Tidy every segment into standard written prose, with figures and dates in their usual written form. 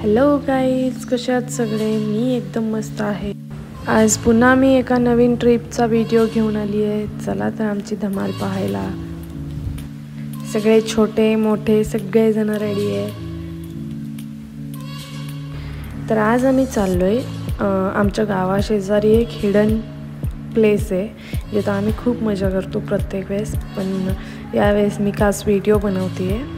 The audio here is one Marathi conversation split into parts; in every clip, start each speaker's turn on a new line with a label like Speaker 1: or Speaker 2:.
Speaker 1: हॅलो गाईज, कसे आहात सगळे? मी एकदम मस्त आहे। आज पुन्हा मी एका नवीन ट्रिपचा व्हिडिओ घेऊन आली आहे। चला तर आमची धमाल पाहायला। सगळे छोटे मोठे सगळे जण रेडी आहे। तर आज आम्ही चाललोय आमच्या गावाशेजारी एक हिडन प्लेस आहे जिथं आम्ही खूप मजा करतो प्रत्येक वेळेस, पण यावेळेस मी खास व्हिडिओ बनवते आहे।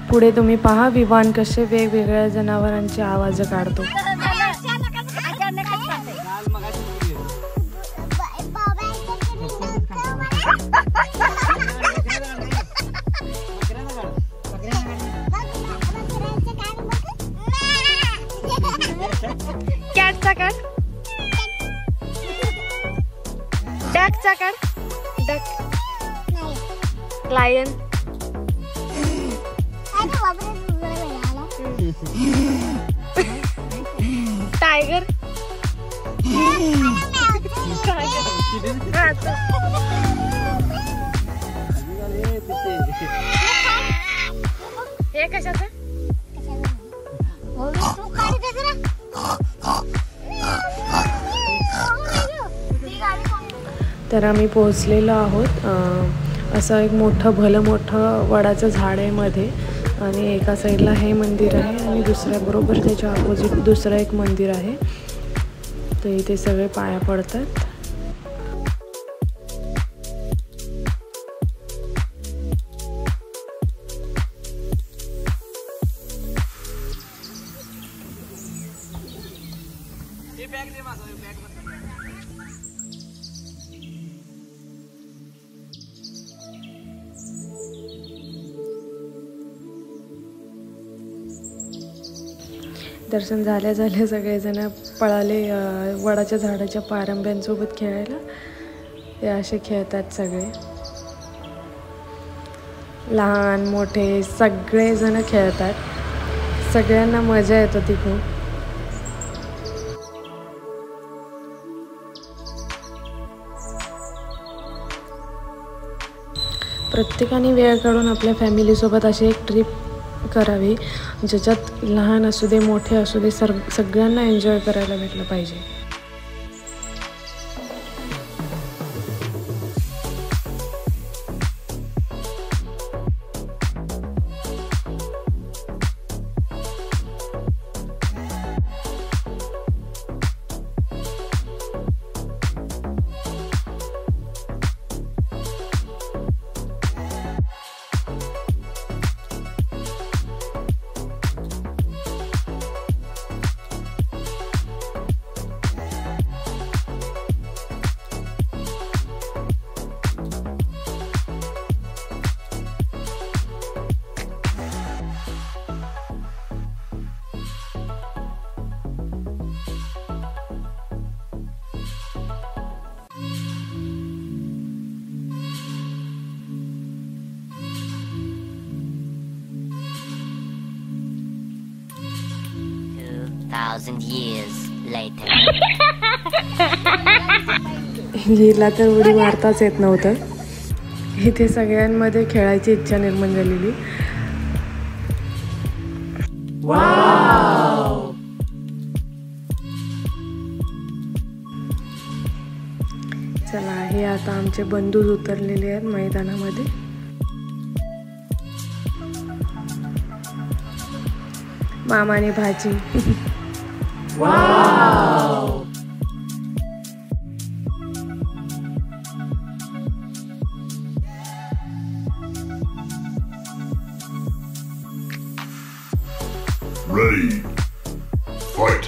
Speaker 1: पुढे तुम्ही पहा विवान कसे वेगवेगळ्या जनावरांचे आवाज काढतो। कॅटचा काढ, डकचा काढ, डक, लायन, टाइगर, हे कशाचं? तर आम्ही पोहोचलेलो आहोत। असं एक भलं मोठं वडाचं झाड आहे मध्ये, आणि एका साईडला हे मंदिर आहे आणि दुसऱ्या बरोबर त्याच्या अपोजिट दुसरं एक मंदिर आहे। तर इथे सगळे पाया पडतात। दर्शन झाल्या सगळेजण पळाले वडाच्या झाडाच्या पारंब्यांसोबत खेळायला। हे असे खेळतात सगळे, लहान मोठे सगळेजण खेळतात। सगळ्यांना मजा येत होती खूप। प्रत्येकाने वेळ काढून आपल्या फॅमिलीसोबत अशी एक ट्रिप करावी, ज्याच्यात लहान असू दे मोठे असू दे सगळ्यांना एन्जॉय करायला भेटलं पाहिजे।
Speaker 2: Years later.
Speaker 1: हिला तर उडी मारताच येत नव्हतं। इथे सगळ्यांमध्ये खेळायची इच्छा निर्माण झालेली। वाव! चला, हे आता आमचे बंधू उतरलेले आहेत मैदानामध्ये। मामाने भाजी। वाव!
Speaker 3: Ready, fight!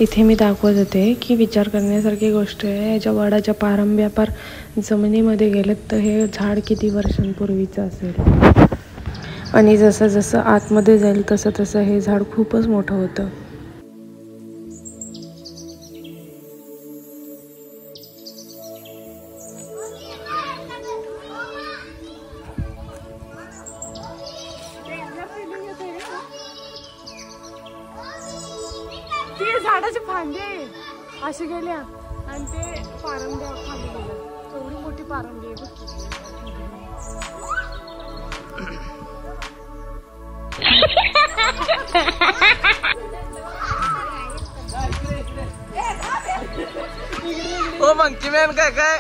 Speaker 1: इथे मी दाखवत होते की विचार करण्यासारखी गोष्ट आहे. याच्या वडाच्या पारंब्या पार जमिनीमध्ये गेलेत तर हे झाड किती वर्षांपूर्वीचं असेल. आणि जसं जसं आतमध्ये जाईल तसं तसं हे झाड खूपच मोठं होतं.
Speaker 4: ते झाडाचे फांदे असे गेल्या आणि ते पारंब्या खाली गेल्या. एवढी मोठी पारंबी आहे बघ.
Speaker 5: ओ मंकी मॅन काय काय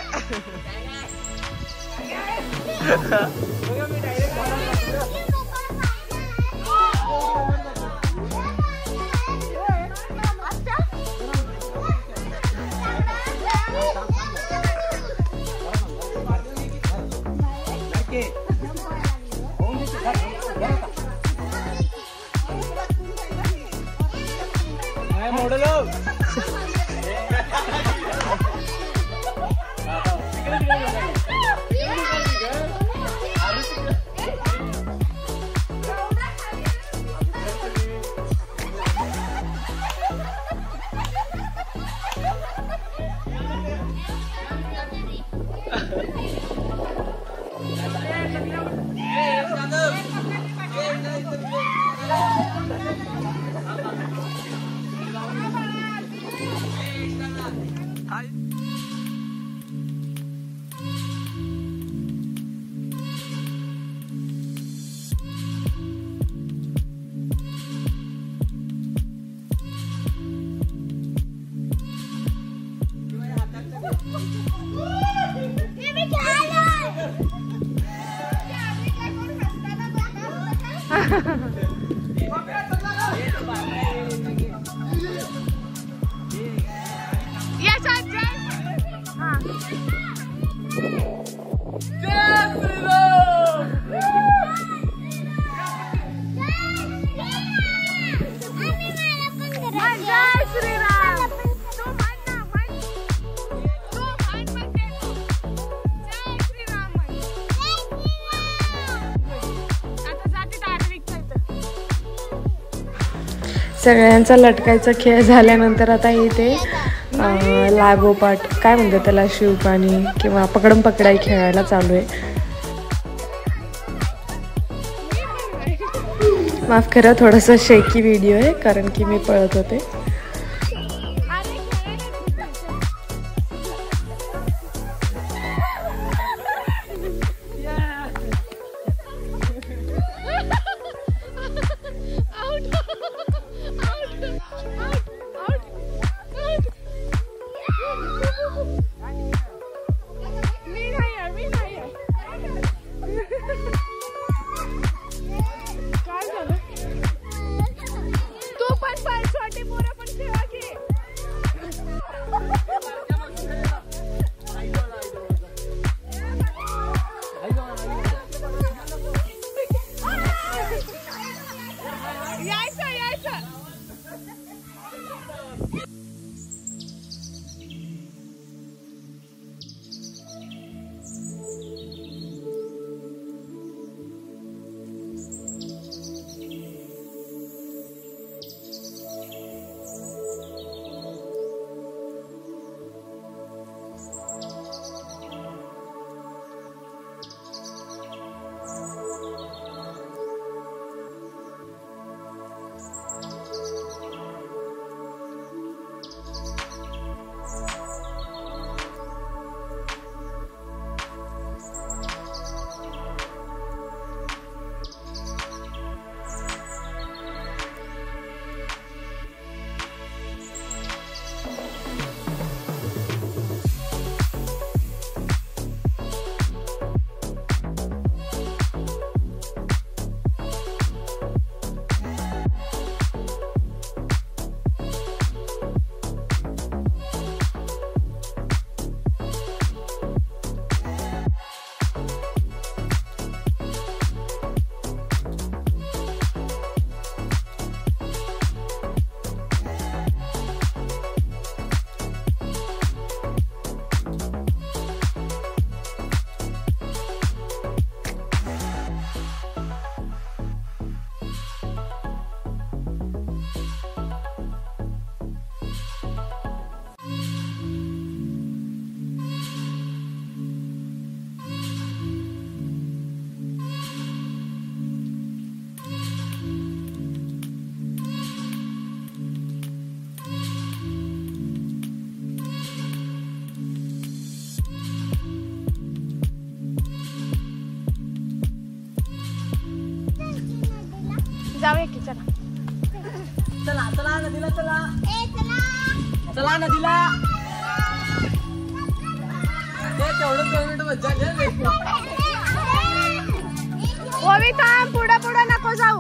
Speaker 1: सगळ्यांचा लटकायचा खेळ झाल्यानंतर आता इथे लागोपाठ काय म्हणतात त्याला, शिवपाणी किंवा पकडम पकडाई खेळायला चालू आहे. माफ करा, थोडासा शेकी व्हिडिओ आहे कारण की मी पळत होते.
Speaker 4: तू पण छोटे पोरं ओवी थांब, पुढे पुढे नको जाऊ.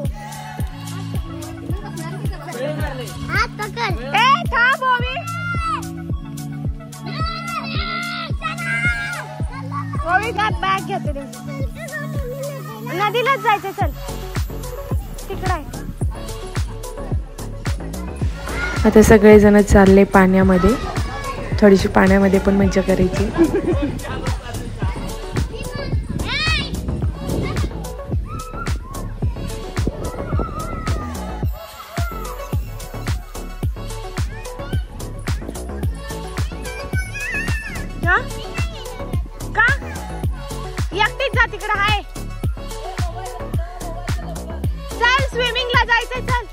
Speaker 4: ए थांब ओवी. ओवी बॅग घेते. नदीलाच जायचं, चल तिकडे.
Speaker 1: आता सगळेजण चालले पाण्यामध्ये. थोडीशी पाण्यामध्ये पण मज्जा करायची.
Speaker 4: का एकटीच जा, तिकडे आहे. चल स्विमिंगला जायचंय, चल.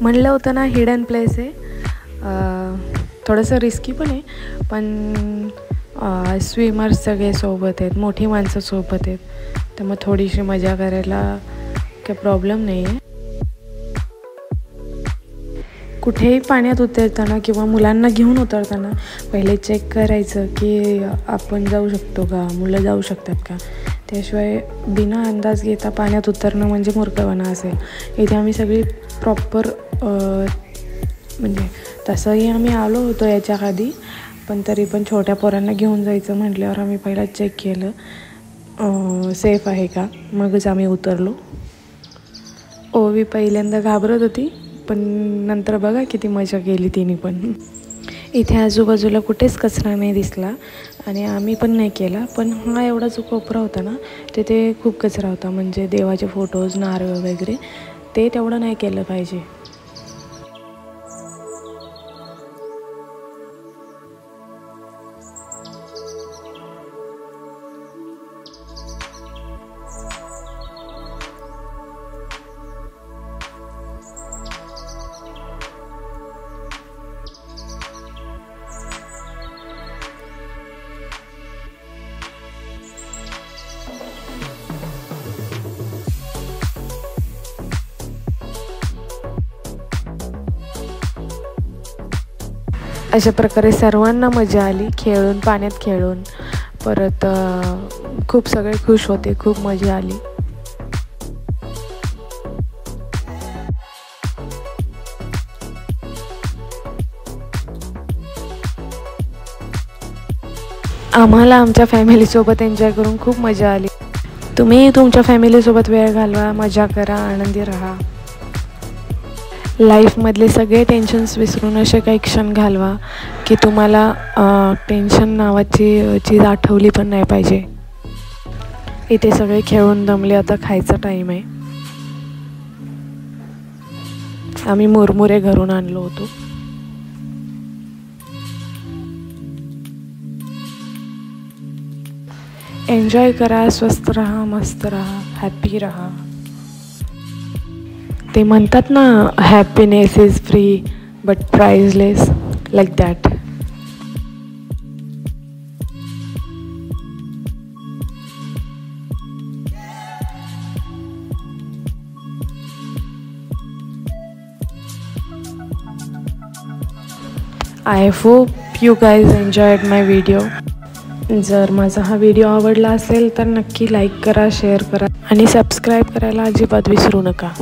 Speaker 1: म्हणलं होतं ना हिडन प्लेस आहे. थोडंसं रिस्की पण आहे, पण स्विमर्स सगळे सोबत आहेत, मोठी माणसं सोबत आहेत, त्यामुळे थोडीशी मजा करायला काही प्रॉब्लेम नाही आहे. कुठेही पाण्यात उतरताना किंवा मुलांना घेऊन उतरताना पहिले चेक करायचं की आपण जाऊ शकतो का, मुलं जाऊ शकतात का. त्याशिवाय बिना अंदाज घेता पाण्यात उतरणं म्हणजे मूर्खपणा असेल. इथे आम्ही सगळी प्रॉपर म्हणजे तसंही आम्ही आलो होतो याच्या आधी, पण तरी पण छोट्या पोरांना घेऊन जायचं म्हटल्यावर आम्ही पहिला चेक केलं सेफ आहे का, मगच आम्ही उतरलो. ओवी पहिल्यांदा घाबरत होती, पण नंतर बघा किती मजा केली तिने पण. इथे आजूबाजूला कुठेच कचरा नाही दिसला आणि आम्ही पण नाही केला, पण हा एवढा जो कोपरा होता ना तिथे खूप कचरा होता, म्हणजे देवाचे फोटोज, नारळ वगैरे, ते तेवढं नाही केलं पाहिजे. अशा प्रकारे सर्वांना मजा आली खेळून, पाण्यात खेळून. परत खूप सगळे खुश होते, खूप मजा आली. आम्हाला आमच्या फॅमिलीसोबत एन्जॉय करून खूप मजा आली. तुम्ही तुमच्या फॅमिलीसोबत वेळ घालवा, मजा करा, आनंदी राहा. लाईफमधले सगळे टेन्शन्स विसरून असे काही क्षण घालवा की तुम्हाला टेन्शन नावाची चीज आठवली पण नाही पाहिजे. इथे सगळे खेळून दमले, आता खायचा टाईम आहे. आम्ही मुरमुरे घरून आणलो होतो. एन्जॉय करा, स्वस्थ राहा, मस्त राहा, हॅपी राहा. ते म्हणतात ना, happiness is free but priceless, like that. I hope you guys enjoyed my video. जर माझा हा व्हिडिओ आवडला असेल तर नक्की लाईक करा, शेअर करा आणि सबस्क्राईब करायला अजिबात विसरू नका.